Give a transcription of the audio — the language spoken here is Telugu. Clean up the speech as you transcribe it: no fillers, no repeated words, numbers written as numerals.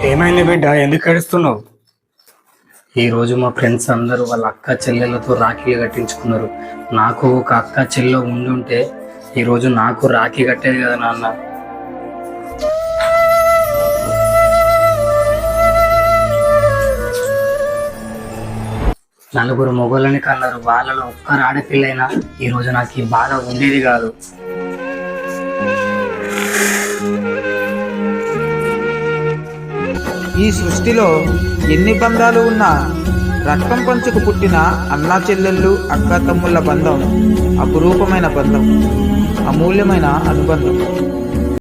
ఏమైంది బిడ్డ, ఎందుకు ఏడుస్తున్నావు? ఈరోజు మా ఫ్రెండ్స్ అందరూ వాళ్ళ అక్క చెల్లెళ్ళతో రాఖీలు కట్టించుకున్నారు. నాకు ఒక అక్క చెల్లె ఉండుంటే ఈరోజు నాకు రాఖీ కట్టేది కదా నాన్న. నలుగురు మొగోళ్ళని కన్నారు, వాళ్ళలో ఒక్కరు ఆడపిల్లైనా ఈరోజు నాకు ఈ బాధ ఉండేది కాదు. ఈ సృష్టిలో ఎన్ని బంధాలు ఉన్నా రక్తం పంచుకు పుట్టిన అన్నా చెల్లెళ్ళు అక్క తమ్ముళ్ళ బంధం అపురూపమైన బంధం, అమూల్యమైన అనుబంధం.